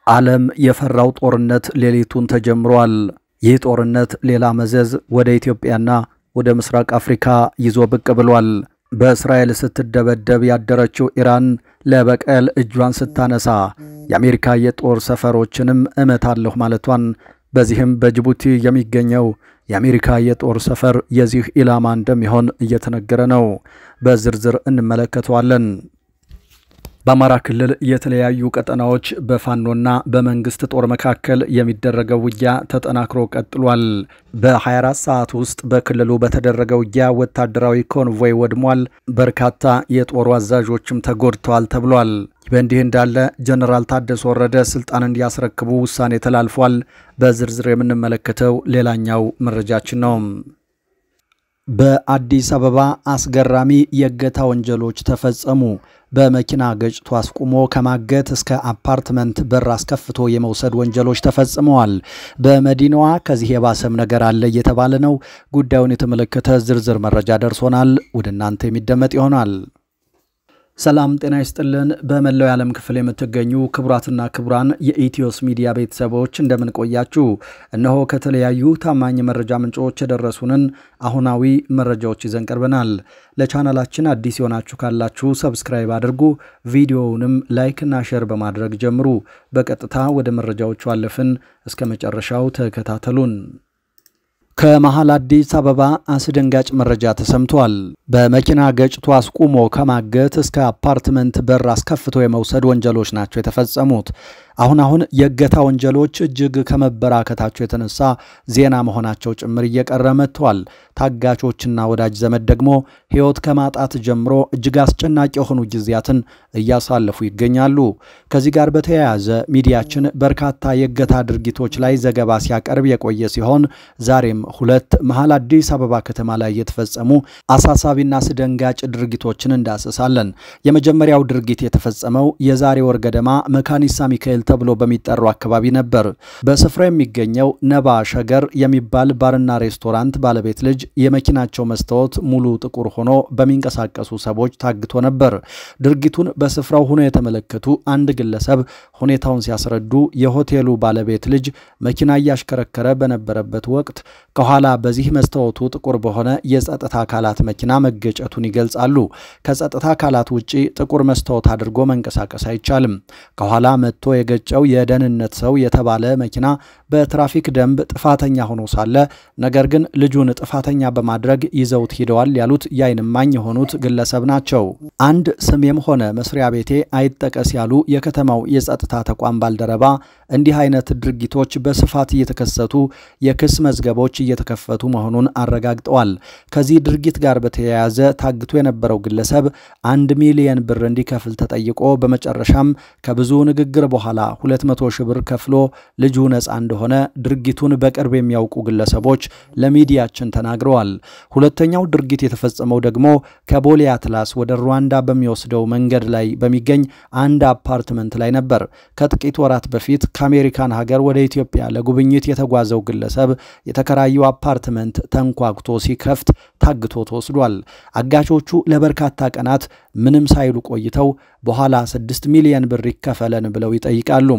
ዓለም የፈራው ጦርነት ሌሊቱን ተጀምሯል። ይህ ጦርነት ሌላ መዘዝ ወደ ኢትዮጵያና ወደ ምስራቅ አፍሪካ ይዞ ብቅ ብሏል። በእስራኤል ስትደበደብ ያደረችው ኢራን ለበቀል እጇን ስታነሳ የአሜሪካ የጦር ሰፈሮችንም እመታለሁ ማለቷን፣ በዚህም በጅቡቲ የሚገኘው የአሜሪካ የጦር ሰፈር የዚህ ኢላማ እንደሚሆን እየተነገረ ነው። በዝርዝር እንመለከተዋለን። በአማራ ክልል የተለያዩ ቀጠናዎች በፋኖና በመንግስት ጦር መካከል የሚደረገው ውጊያ ተጠናክሮ ቀጥሏል። በ24 ሰዓት ውስጥ በክልሉ በተደረገው ውጊያ ወታደራዊ ኮንቮይ ወድሟል። በርካታ የጦር አዛዦችም ተጎድተዋል ተብሏል። በእንዲህ እንዳለ ጀነራል ታደሰ ወረደ ስልጣን እንዲያስረክቡ ውሳኔ ተላልፏል። በዝርዝር የምንመለከተው ሌላኛው መረጃችን ነው። በአዲስ አበባ አስገራሚ የእገታ ወንጀሎች ተፈጸሙ። በመኪና ገጭቶ አስቁሞ ከማገት እስከ አፓርትመንት በር አስከፍቶ የመውሰድ ወንጀሎች ተፈጽመዋል። በመዲናዋ ከዚህ የባሰም ነገር አለ እየተባለ ነው። ጉዳዩን የተመለከተ ዝርዝር መረጃ ደርሶናል፣ ወደ እናንተ የሚደመጥ ይሆናል። ሰላም ጤና ይስጥልን። በመላው የዓለም ክፍል የምትገኙ ክቡራትና ክቡራን የኢትዮስ ሚዲያ ቤተሰቦች እንደምን ቆያችሁ? እነሆ ከተለያዩ ታማኝ መረጃ ምንጮች የደረሱንን አሁናዊ መረጃዎች ይዘን ቀርበናል። ለቻናላችን አዲስ የሆናችሁ ካላችሁ ሰብስክራይብ አድርጉ፣ ቪዲዮውንም ላይክ እና ሼር በማድረግ ጀምሩ። በቀጥታ ወደ መረጃዎቹ አለፍን። እስከ መጨረሻው ተከታተሉን። ከመሃል አዲስ አበባ አስደንጋጭ መረጃ ተሰምቷል። በመኪና ገጭቶ አስቁሞ ከማገት እስከ አፓርትመንት በር አስከፍቶ የመውሰድ ወንጀሎች ናቸው የተፈጸሙት። አሁን የእገታ ወንጀሎች እጅግ ከመበራከታቸው የተነሳ ዜና መሆናቸው ጭምር እየቀረ መጥቷል። ታጋቾችና ወዳጅ ዘመድ ደግሞ ሕይወት ከማጣት ጀምሮ እጅግ አስጨናቂ የሆኑ ጊዜያትን እያሳለፉ ይገኛሉ። ከዚህ ጋር በተያያዘ ሚዲያችን በርካታ የእገታ ድርጊቶች ላይ ዘገባ ሲያቀርብ የቆየ ሲሆን ዛሬም ሁለት መሃል አዲስ አበባ ከተማ ላይ የተፈጸሙ አሳሳቢና አስደንጋጭ ድርጊቶችን እንዳስሳለን። የመጀመሪያው ድርጊት የተፈጸመው የዛሬ ወር ገደማ መካኒሳ ሚካኤል ተብሎ በሚጠራው አካባቢ ነበር። በስፍራው የሚገኘው ነባ ሸገር የሚባል ባርና ሬስቶራንት ባለቤት ልጅ የመኪናቸው መስታወት ሙሉ ጥቁር ሆኖ በሚንቀሳቀሱ ሰዎች ታግቶ ነበር። ድርጊቱን በስፍራው ሆኖ የተመለከቱ አንድ ግለሰብ ሁኔታውን ሲያስረዱ የሆቴሉ ባለቤት ልጅ መኪና እያሽከረከረ በነበረበት ወቅት ከኋላ በዚህ መስታወቱ ጥቁር በሆነ የጸጥታ አካላት መኪና መገጨቱን ይገልጻሉ። ከጸጥታ አካላት ውጪ ጥቁር መስታወት አድርጎ መንቀሳቀስ አይቻልም። ከኋላ መጥቶ የገጨው የደህንነት ሰው የተባለ መኪና በትራፊክ ደንብ ጥፋተኛ ሆኖ ሳለ ነገር ግን ልጁን ጥፋተኛ በማድረግ ይዘውት ሄደዋል ያሉት የዓይን እማኝ የሆኑት ግለሰብ ናቸው። አንድ ስሜም ሆነ መስሪያ ቤቴ አይጠቀስ ያሉ የከተማው የጸጥታ ተቋም ባልደረባ እንዲህ አይነት ድርጊቶች በስፋት እየተከሰቱ የክስ መዝገቦች እየተከፈቱ መሆኑን አረጋግጠዋል። ከዚህ ድርጊት ጋር በተያያዘ ታግቶ የነበረው ግለሰብ 1 ሚሊዮን ብር እንዲከፍል ተጠይቆ በመጨረሻም ከብዙ ንግግር በኋላ 200 ሺህ ብር ከፍሎ ልጁ ነፃ እንደሆነ ድርጊቱን በቅርብ የሚያውቁ ግለሰቦች ለሚዲያችን ተናግረዋል። ሁለተኛው ድርጊት የተፈጸመው ደግሞ ከቦሌ አትላስ ወደ ሩዋንዳ በሚወስደው መንገድ ላይ በሚገኝ አንድ አፓርትመንት ላይ ነበር። ከጥቂት ወራት በፊት ከአሜሪካን ሀገር ወደ ኢትዮጵያ ለጉብኝት የተጓዘው ግለሰብ የተከራየው አፓርትመንት ተንኳክቶ ሲከፍት ታግቶ ተወስዷል። አጋቾቹ ለበርካታ ቀናት ምንም ሳይሉ ቆይተው በኋላ 6 ሚሊዮን ብር ይከፈለን ብለው ይጠይቃሉ።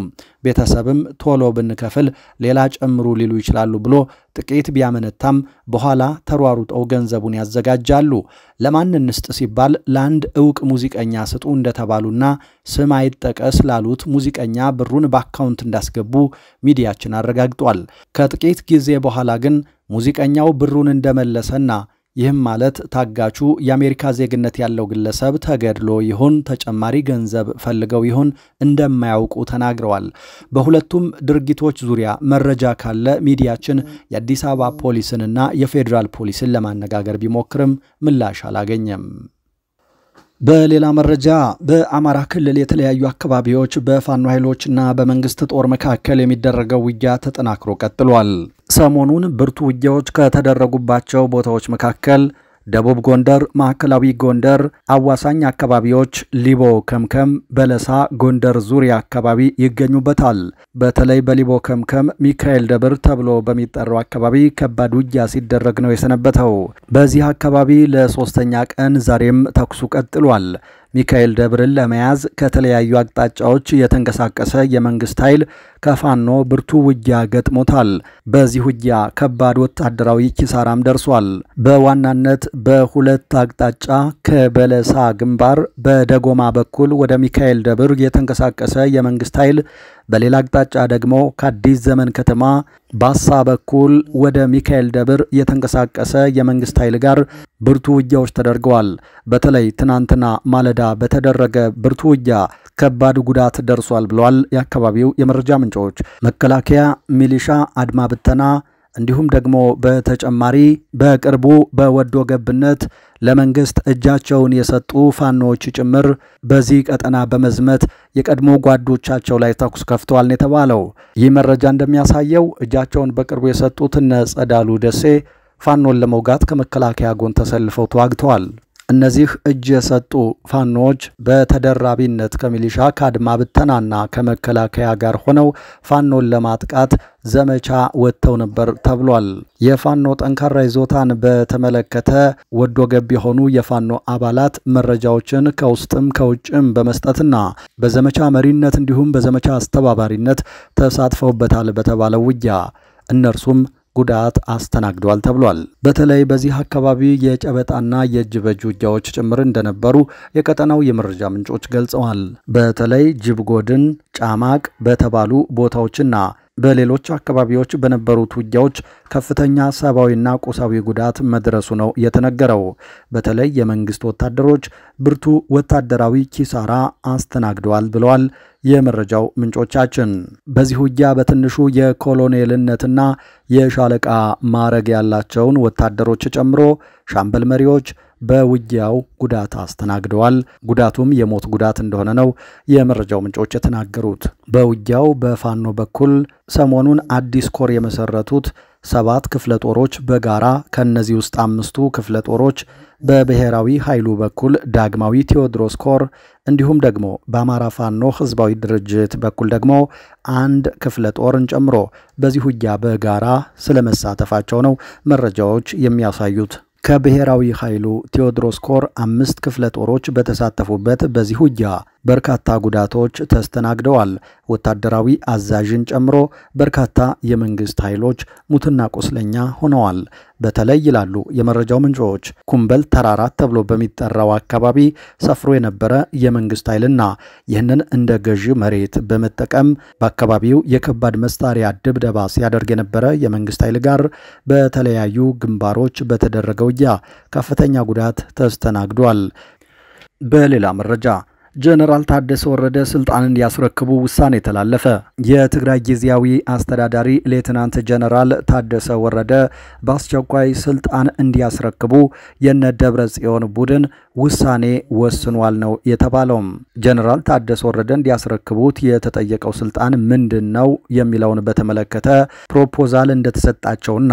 ቤተሰብም ቶሎ ብንከፍል ሌላ ጨምሩ ሊሉ ይችላሉ ብሎ ጥቂት ቢያመነታም በኋላ ተሯሩጠው ገንዘቡን ያዘጋጃሉ። ለማን እንስጥ ሲባል ለአንድ ዕውቅ ሙዚቀኛ ስጡ እንደተባሉና ስም አይጠቀስ ላሉት ሙዚቀኛ ብሩን በአካውንት እንዳስገቡ ሚዲያችን አረጋግጧል። ከጥቂት ጊዜ በኋላ ግን ሙዚቀኛው ብሩን እንደመለሰና ይህም ማለት ታጋቹ የአሜሪካ ዜግነት ያለው ግለሰብ ተገድሎ ይሁን ተጨማሪ ገንዘብ ፈልገው ይሁን እንደማያውቁ ተናግረዋል። በሁለቱም ድርጊቶች ዙሪያ መረጃ ካለ ሚዲያችን የአዲስ አበባ ፖሊስንና የፌዴራል ፖሊስን ለማነጋገር ቢሞክርም ምላሽ አላገኘም። በሌላ መረጃ በአማራ ክልል የተለያዩ አካባቢዎች በፋኖ ኃይሎችና በመንግስት ጦር መካከል የሚደረገው ውጊያ ተጠናክሮ ቀጥሏል። ሰሞኑን ብርቱ ውጊያዎች ከተደረጉባቸው ቦታዎች መካከል ደቡብ ጎንደር፣ ማዕከላዊ ጎንደር፣ አዋሳኝ አካባቢዎች ሊቦ ከምከም፣ በለሳ፣ ጎንደር ዙሪያ አካባቢ ይገኙበታል። በተለይ በሊቦ ከምከም ሚካኤል ደብር ተብሎ በሚጠራው አካባቢ ከባድ ውጊያ ሲደረግ ነው የሰነበተው። በዚህ አካባቢ ለሶስተኛ ቀን ዛሬም ተኩሱ ቀጥሏል። ሚካኤል ደብርን ለመያዝ ከተለያዩ አቅጣጫዎች የተንቀሳቀሰ የመንግስት ኃይል ከፋኖ ብርቱ ውጊያ ገጥሞታል። በዚህ ውጊያ ከባድ ወታደራዊ ኪሳራም ደርሷል። በዋናነት በሁለት አቅጣጫ ከበለሳ ግንባር በደጎማ በኩል ወደ ሚካኤል ደብር የተንቀሳቀሰ የመንግስት ኃይል፣ በሌላ አቅጣጫ ደግሞ ከአዲስ ዘመን ከተማ ባሳ በኩል ወደ ሚካኤል ደብር የተንቀሳቀሰ የመንግስት ኃይል ጋር ብርቱ ውጊያዎች ተደርገዋል። በተለይ ትናንትና ማለዳ በተደረገ ብርቱ ውጊያ ከባድ ጉዳት ደርሷል ብለዋል የአካባቢው የመረጃ ምንጮች። መከላከያ፣ ሚሊሻ፣ አድማ ብተና እንዲሁም ደግሞ በተጨማሪ በቅርቡ በወዶ ገብነት ለመንግስት እጃቸውን የሰጡ ፋኖዎች ጭምር በዚህ ቀጠና በመዝመት የቀድሞ ጓዶቻቸው ላይ ተኩስ ከፍተዋል ነው የተባለው። ይህ መረጃ እንደሚያሳየው እጃቸውን በቅርቡ የሰጡት እነ ጸዳሉ ደሴ ፋኖን ለመውጋት ከመከላከያ ጎን ተሰልፈው ተዋግተዋል። እነዚህ እጅ የሰጡ ፋኖዎች በተደራቢነት ከሚሊሻ ከአድማ ብተናና ከመከላከያ ጋር ሆነው ፋኖን ለማጥቃት ዘመቻ ወጥተው ነበር ተብሏል። የፋኖ ጠንካራ ይዞታን በተመለከተ ወዶ ገብ የሆኑ የፋኖ አባላት መረጃዎችን ከውስጥም ከውጭም በመስጠትና በዘመቻ መሪነት እንዲሁም በዘመቻ አስተባባሪነት ተሳትፈውበታል በተባለው ውጊያ እነርሱም ጉዳት አስተናግደዋል ተብሏል። በተለይ በዚህ አካባቢ የጨበጣና የእጅ በእጅ ውጊያዎች ጭምር እንደነበሩ የቀጠናው የመረጃ ምንጮች ገልጸዋል። በተለይ ጅብጎድን፣ ጫማቅ በተባሉ ቦታዎችና በሌሎች አካባቢዎች በነበሩት ውጊያዎች ከፍተኛ ሰብአዊና ቁሳዊ ጉዳት መድረሱ ነው የተነገረው። በተለይ የመንግስት ወታደሮች ብርቱ ወታደራዊ ኪሳራ አስተናግደዋል ብለዋል የመረጃው ምንጮቻችን። በዚህ ውጊያ በትንሹ የኮሎኔልነትና የሻለቃ ማዕረግ ያላቸውን ወታደሮች ጨምሮ ሻምበል መሪዎች በውጊያው ጉዳት አስተናግደዋል። ጉዳቱም የሞት ጉዳት እንደሆነ ነው የመረጃው ምንጮች የተናገሩት። በውጊያው በፋኖ በኩል ሰሞኑን አዲስ ኮር የመሰረቱት 7 ክፍለ ጦሮች በጋራ ከነዚህ ውስጥ 5ቱ ክፍለ ጦሮች በብሔራዊ ኃይሉ በኩል ዳግማዊ ቴዎድሮስ ኮር እንዲሁም ደግሞ በአማራ ፋኖ ህዝባዊ ድርጅት በኩል ደግሞ 1 ክፍለ ጦርን ጨምሮ በዚህ ውጊያ በጋራ ስለመሳተፋቸው ነው መረጃዎች የሚያሳዩት። ከብሔራዊ ኃይሉ ቴዎድሮስ ኮር 5 ክፍለ ጦሮች በተሳተፉበት በዚህ ውጊያ በርካታ ጉዳቶች ተስተናግደዋል። ወታደራዊ አዛዥን ጨምሮ በርካታ የመንግስት ኃይሎች ሙትና ቁስለኛ ሆነዋል። በተለይ ይላሉ የመረጃው ምንጮች ኩምበል ተራራ ተብሎ በሚጠራው አካባቢ ሰፍሮ የነበረ የመንግስት ኃይልና ይህንን እንደ ገዢ መሬት በመጠቀም በአካባቢው የከባድ መሳሪያ ድብደባ ሲያደርግ የነበረ የመንግስት ኃይል ጋር በተለያዩ ግንባሮች በተደረገው ውጊያ ከፍተኛ ጉዳት ተስተናግዷል። በሌላ መረጃ ጀነራል ታደሰ ወረደ ስልጣን እንዲያስረክቡ ውሳኔ ተላለፈ። የትግራይ ጊዜያዊ አስተዳዳሪ ሌተናንት ጀነራል ታደሰ ወረደ በአስቸኳይ ስልጣን እንዲያስረክቡ የነ ደብረ ጽዮን ቡድን ውሳኔ ወስኗል ነው የተባለው። ጀነራል ታደሰ ወረደ እንዲያስረክቡት የተጠየቀው ስልጣን ምንድነው የሚለውን በተመለከተ ፕሮፖዛል እንደተሰጣቸውና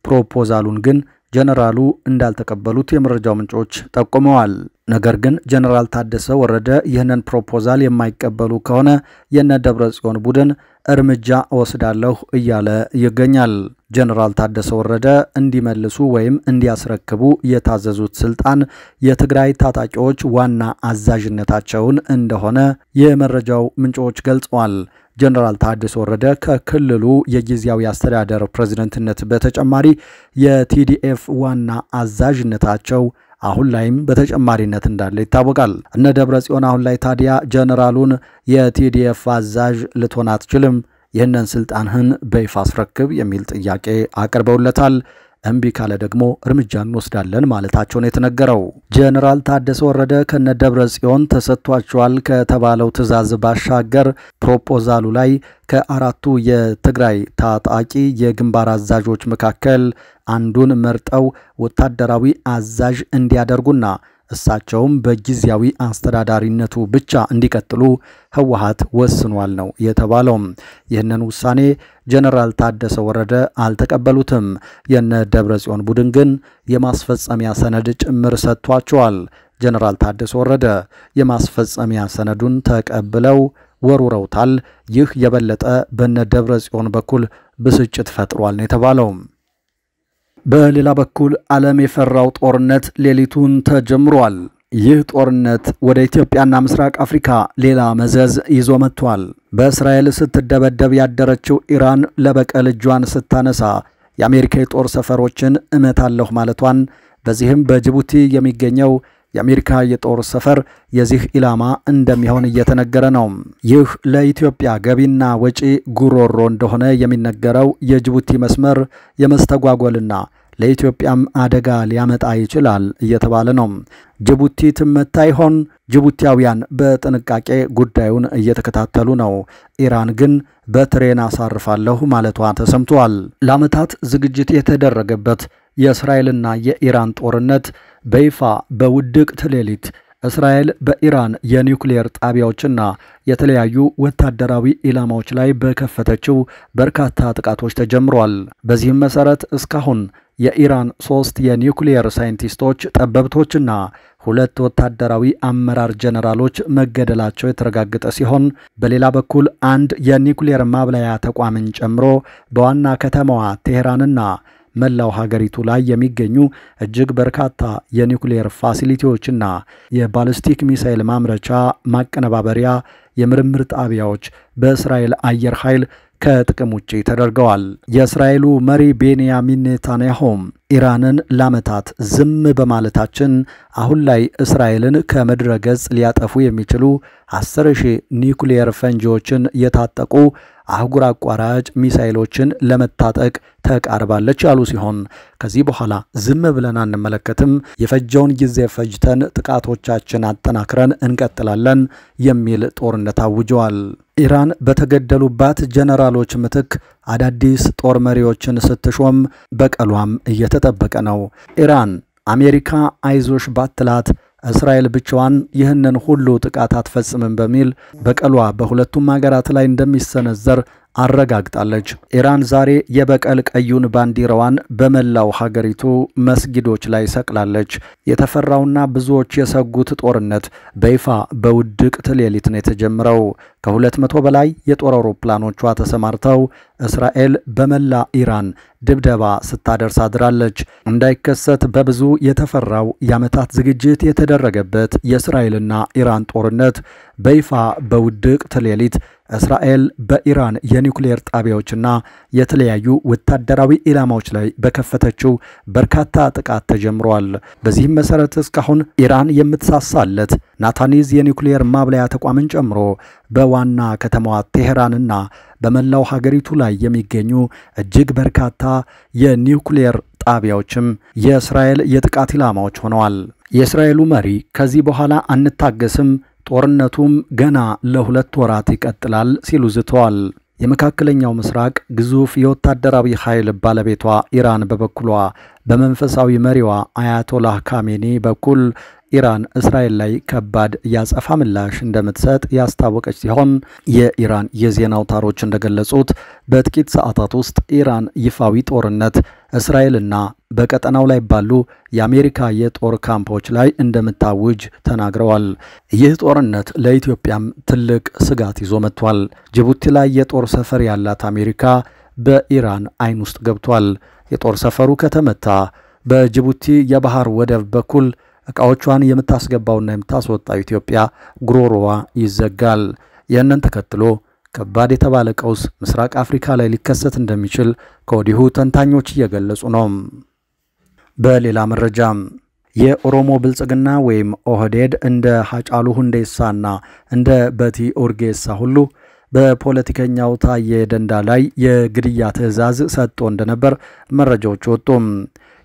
ፕሮፖዛሉን ግን ጀነራሉ እንዳልተቀበሉት የመረጃው ምንጮች ጠቁመዋል። ነገር ግን ጀነራል ታደሰ ወረደ ይህንን ፕሮፖዛል የማይቀበሉ ከሆነ የነ ደብረ ጽዮን ቡድን እርምጃ ወስዳለሁ እያለ ይገኛል። ጀነራል ታደሰ ወረደ እንዲመልሱ ወይም እንዲያስረክቡ የታዘዙት ስልጣን የትግራይ ታጣቂዎች ዋና አዛዥነታቸውን እንደሆነ የመረጃው ምንጮች ገልጸዋል። ጀነራል ታደሰ ወረደ ከክልሉ የጊዜያዊ አስተዳደር ፕሬዝዳንትነት በተጨማሪ የቲዲኤፍ ዋና አዛዥነታቸው አሁን ላይም በተጨማሪነት እንዳለ ይታወቃል። እነ ደብረ ጽዮን አሁን ላይ ታዲያ ጀነራሉን የቲዲኤፍ አዛዥ ልትሆን አትችልም፣ ይህንን ስልጣንህን በይፋ አስረክብ የሚል ጥያቄ አቅርበውለታል። እምቢ ካለ ደግሞ እርምጃ እንወስዳለን ማለታቸው ነው የተነገረው። ጀነራል ታደሰ ወረደ ከነ ደብረ ጽዮን ተሰጥቷቸዋል ከተባለው ትዕዛዝ ባሻገር ፕሮፖዛሉ ላይ ከአራቱ የትግራይ ታጣቂ የግንባር አዛዦች መካከል አንዱን መርጠው ወታደራዊ አዛዥ እንዲያደርጉና እሳቸውም በጊዜያዊ አስተዳዳሪነቱ ብቻ እንዲቀጥሉ ህወሓት ወስኗል ነው የተባለው። ይህንን ውሳኔ ጀነራል ታደሰ ወረደ አልተቀበሉትም። የነ ደብረ ጽዮን ቡድን ግን የማስፈጸሚያ ሰነድ ጭምር ሰጥቷቸዋል። ጀነራል ታደሰ ወረደ የማስፈጸሚያ ሰነዱን ተቀብለው ወሩረውታል። ይህ የበለጠ በነ ደብረ ጽዮን በኩል ብስጭት ፈጥሯል ነው የተባለው። በሌላ በኩል ዓለም የፈራው ጦርነት ሌሊቱን ተጀምሯል። ይህ ጦርነት ወደ ኢትዮጵያና ምስራቅ አፍሪካ ሌላ መዘዝ ይዞ መጥቷል። በእስራኤል ስትደበደብ ያደረችው ኢራን ለበቀል እጇን ስታነሳ የአሜሪካ የጦር ሰፈሮችን እመታለሁ ማለቷን፣ በዚህም በጅቡቲ የሚገኘው የአሜሪካ የጦር ሰፈር የዚህ ኢላማ እንደሚሆን እየተነገረ ነው። ይህ ለኢትዮጵያ ገቢና ወጪ ጉሮሮ እንደሆነ የሚነገረው የጅቡቲ መስመር የመስተጓጎልና ለኢትዮጵያም አደጋ ሊያመጣ ይችላል እየተባለ ነው። ጅቡቲ ትመታ ይሆን? ጅቡቲያውያን በጥንቃቄ ጉዳዩን እየተከታተሉ ነው። ኢራን ግን በትሬን አሳርፋለሁ ማለቷ ተሰምቷል። ለዓመታት ዝግጅት የተደረገበት የእስራኤልና የኢራን ጦርነት በይፋ በውድቅት ሌሊት እስራኤል በኢራን የኒውክሌር ጣቢያዎችና የተለያዩ ወታደራዊ ኢላማዎች ላይ በከፈተችው በርካታ ጥቃቶች ተጀምሯል። በዚህም መሰረት እስካሁን የኢራን 3 የኒውክሌር ሳይንቲስቶች ጠበብቶችና 2 ወታደራዊ አመራር ጀነራሎች መገደላቸው የተረጋገጠ ሲሆን በሌላ በኩል አንድ የኒውክሌር ማብላያ ተቋምን ጨምሮ በዋና ከተማዋ ቴሄራንና መላው ሀገሪቱ ላይ የሚገኙ እጅግ በርካታ የኒውክሌር ፋሲሊቲዎችና የባሊስቲክ ሚሳኤል ማምረቻ ማቀነባበሪያ የምርምር ጣቢያዎች በእስራኤል አየር ኃይል ከጥቅም ውጪ ተደርገዋል። የእስራኤሉ መሪ ቤንያሚን ኔታንያሁም ኢራንን ለዓመታት ዝም በማለታችን አሁን ላይ እስራኤልን ከምድረ ገጽ ሊያጠፉ የሚችሉ 10,000 ኒውክሌር ፈንጂዎችን የታጠቁ አህጉር አቋራጭ ሚሳኤሎችን ለመታጠቅ ተቃርባለች ያሉ ሲሆን ከዚህ በኋላ ዝም ብለን አንመለከትም፣ የፈጀውን ጊዜ ፈጅተን ጥቃቶቻችን አጠናክረን እንቀጥላለን የሚል ጦርነት አውጀዋል። ኢራን በተገደሉባት ጀነራሎች ምትክ አዳዲስ ጦር መሪዎችን ስትሾም በቀሏም እየተጠበቀ ነው። ኢራን አሜሪካ አይዞሽ ባትላት እስራኤል ብቻዋን ይህንን ሁሉ ጥቃት አትፈጽምም በሚል በቀሏ በሁለቱም ሀገራት ላይ እንደሚሰነዘር አረጋግጣለች። ኢራን ዛሬ የበቀል ቀዩን ባንዲራዋን በመላው ሀገሪቱ መስጊዶች ላይ ሰቅላለች። የተፈራውና ብዙዎች የሰጉት ጦርነት በይፋ በውድቅት ሌሊት ነው የተጀመረው። ከ200 በላይ የጦር አውሮፕላኖቿ ተሰማርተው እስራኤል በመላ ኢራን ድብደባ ስታደርስ አድራለች። እንዳይከሰት በብዙ የተፈራው የዓመታት ዝግጅት የተደረገበት የእስራኤልና ኢራን ጦርነት በይፋ በውድቅት ሌሊት እስራኤል በኢራን የኒውክሌር ጣቢያዎችና የተለያዩ ወታደራዊ ኢላማዎች ላይ በከፈተችው በርካታ ጥቃት ተጀምሯል። በዚህም መሰረት እስካሁን ኢራን የምትሳሳለት ናታኒዝ የኒውክሌር ማብላያ ተቋምን ጨምሮ በዋና ከተማዋ ቴሄራንና በመላው ሀገሪቱ ላይ የሚገኙ እጅግ በርካታ የኒውክሌር ጣቢያዎችም የእስራኤል የጥቃት ኢላማዎች ሆነዋል። የእስራኤሉ መሪ ከዚህ በኋላ አንታገስም፣ ጦርነቱም ገና ለ2 ወራት ይቀጥላል ሲሉ ዝተዋል። የመካከለኛው ምስራቅ ግዙፍ የወታደራዊ ኃይል ባለቤቷ ኢራን በበኩሏ በመንፈሳዊ መሪዋ አያቶላህ ካሜኒ በኩል ኢራን እስራኤል ላይ ከባድ ያጸፋ ምላሽ እንደምትሰጥ ያስታወቀች ሲሆን የኢራን የዜና አውታሮች እንደገለጹት በጥቂት ሰዓታት ውስጥ ኢራን ይፋዊ ጦርነት እስራኤልና በቀጠናው ላይ ባሉ የአሜሪካ የጦር ካምፖች ላይ እንደምታውጅ ተናግረዋል። ይህ ጦርነት ለኢትዮጵያም ትልቅ ስጋት ይዞ መጥቷል። ጅቡቲ ላይ የጦር ሰፈር ያላት አሜሪካ በኢራን አይን ውስጥ ገብቷል። የጦር ሰፈሩ ከተመታ በጅቡቲ የባህር ወደብ በኩል ዕቃዎቿን የምታስገባውና የምታስወጣው ኢትዮጵያ ጉሮሮዋ ይዘጋል። ይህንን ተከትሎ ከባድ የተባለ ቀውስ ምስራቅ አፍሪካ ላይ ሊከሰት እንደሚችል ከወዲሁ ተንታኞች እየገለጹ ነው። በሌላ መረጃ የኦሮሞ ብልጽግና ወይም ኦህዴድ እንደ ሃጫሉ ሁንዴሳና እንደ በቲ ኡርጌሳ ሁሉ በፖለቲከኛው ታዬ ደንዳ ላይ የግድያ ትዕዛዝ ሰጥቶ እንደነበር መረጃዎች ወጡ።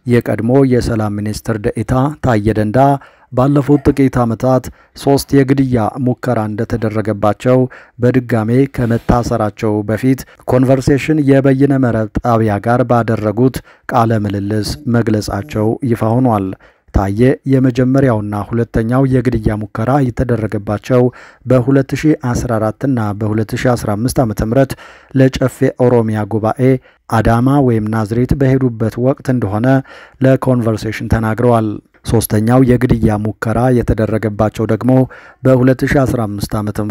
የቀድሞ የሰላም ሚኒስትር ደኢታ ታዬ ደንዳ ባለፉት ጥቂት ዓመታት 3 የግድያ ሙከራ እንደተደረገባቸው በድጋሜ ከመታሰራቸው በፊት ኮንቨርሴሽን የበይነ መረብ ጣቢያ ጋር ባደረጉት ቃለ ምልልስ መግለጻቸው ይፋ ሆኗል። ታዬ የመጀመሪያውና ሁለተኛው የግድያ ሙከራ የተደረገባቸው በ2014 እና በ2015 ዓ.ም ለጨፌ ኦሮሚያ ጉባኤ አዳማ ወይም ናዝሬት በሄዱበት ወቅት እንደሆነ ለኮንቨርሴሽን ተናግረዋል። ሶስተኛው የግድያ ሙከራ የተደረገባቸው ደግሞ በ2015 ዓ.ም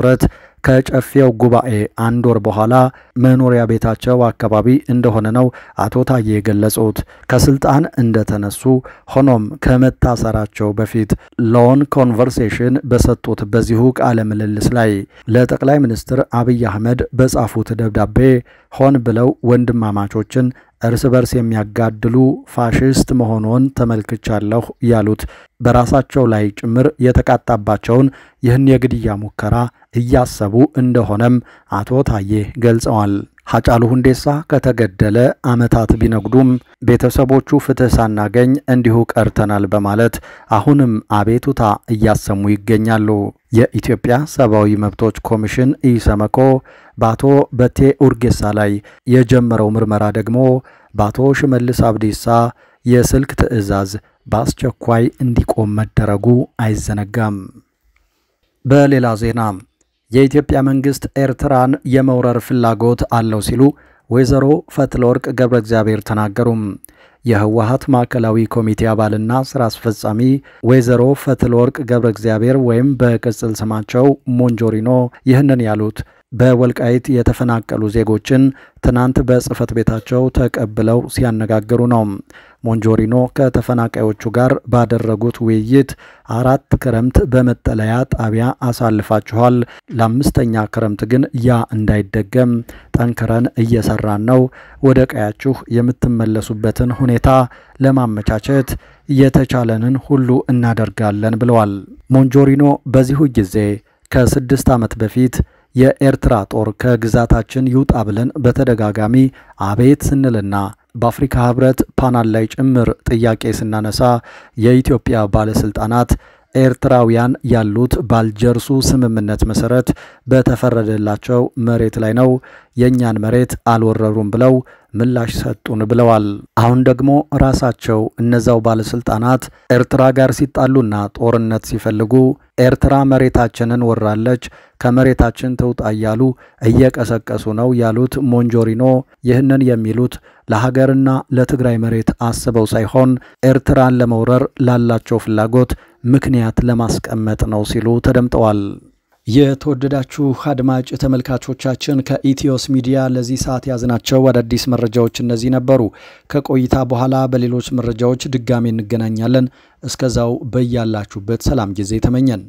ከጨፌው ጉባኤ አንድ ወር በኋላ መኖሪያ ቤታቸው አካባቢ እንደሆነ ነው አቶ ታዬ የገለጹት። ከስልጣን እንደተነሱ ሆኖም ከመታሰራቸው በፊት ሎን ኮንቨርሴሽን በሰጡት በዚሁ ቃለ ምልልስ ላይ ለጠቅላይ ሚኒስትር አብይ አህመድ በጻፉት ደብዳቤ ሆን ብለው ወንድማማቾችን እርስ በርስ የሚያጋድሉ ፋሽስት መሆኑን ተመልክቻለሁ ያሉት በራሳቸው ላይ ጭምር የተቃጣባቸውን ይህን የግድያ ሙከራ እያሰቡ እንደሆነም አቶ ታዬ ገልጸዋል። ሃጫሉ ሁንዴሳ ከተገደለ ዓመታት ቢነጉዱም ቤተሰቦቹ ፍትህ ሳናገኝ እንዲሁ ቀርተናል በማለት አሁንም አቤቱታ እያሰሙ ይገኛሉ። የኢትዮጵያ ሰብአዊ መብቶች ኮሚሽን ኢሰመኮ በአቶ በቴ ኡርጌሳ ላይ የጀመረው ምርመራ ደግሞ በአቶ ሽመልስ አብዲሳ የስልክ ትዕዛዝ በአስቸኳይ እንዲቆም መደረጉ አይዘነጋም። በሌላ ዜና የኢትዮጵያ መንግስት ኤርትራን የመውረር ፍላጎት አለው ሲሉ ወይዘሮ ፈትለወርቅ ገብረ እግዚአብሔር ተናገሩ። የህወሓት ማዕከላዊ ኮሚቴ አባልና ስራ አስፈጻሚ ወይዘሮ ፈትለወርቅ ገብረ እግዚአብሔር ወይም በቅጽል ስማቸው ሞንጆሪኖ ይህንን ያሉት በወልቃይት የተፈናቀሉ ዜጎችን ትናንት በጽህፈት ቤታቸው ተቀብለው ሲያነጋግሩ ነው። ሞንጆሪኖ ከተፈናቃዮቹ ጋር ባደረጉት ውይይት 4 ክረምት በመጠለያ ጣቢያ አሳልፋችኋል፣ ለ5ኛ ክረምት ግን ያ እንዳይደገም ጠንክረን እየሰራን ነው፣ ወደ ቀያችሁ የምትመለሱበትን ሁኔታ ለማመቻቸት የተቻለንን ሁሉ እናደርጋለን ብለዋል። ሞንጆሪኖ በዚሁ ጊዜ ከ6 ዓመት በፊት የኤርትራ ጦር ከግዛታችን ይውጣ ብለን በተደጋጋሚ አቤት ስንልና በአፍሪካ ህብረት ፓናል ላይ ጭምር ጥያቄ ስናነሳ የኢትዮጵያ ባለስልጣናት ኤርትራውያን ያሉት ባልጀርሱ ስምምነት መሰረት በተፈረደላቸው መሬት ላይ ነው፣ የኛን መሬት አልወረሩም ብለው ምላሽ ሰጡን ብለዋል። አሁን ደግሞ ራሳቸው እነዛው ባለስልጣናት ኤርትራ ጋር ሲጣሉና ጦርነት ሲፈልጉ ኤርትራ መሬታችንን ወራለች፣ ከመሬታችን ተውጣ እያሉ እየቀሰቀሱ ነው ያሉት ሞንጆሪኖ ይህንን የሚሉት ለሀገርና ለትግራይ መሬት አስበው ሳይሆን ኤርትራን ለመውረር ላላቸው ፍላጎት ምክንያት ለማስቀመጥ ነው ሲሉ ተደምጠዋል። የተወደዳችሁ አድማጭ ተመልካቾቻችን ከኢትዮስ ሚዲያ ለዚህ ሰዓት ያዝናቸው አዳዲስ መረጃዎች እነዚህ ነበሩ። ከቆይታ በኋላ በሌሎች መረጃዎች ድጋሚ እንገናኛለን። እስከዛው በያላችሁበት ሰላም ጊዜ ተመኘን።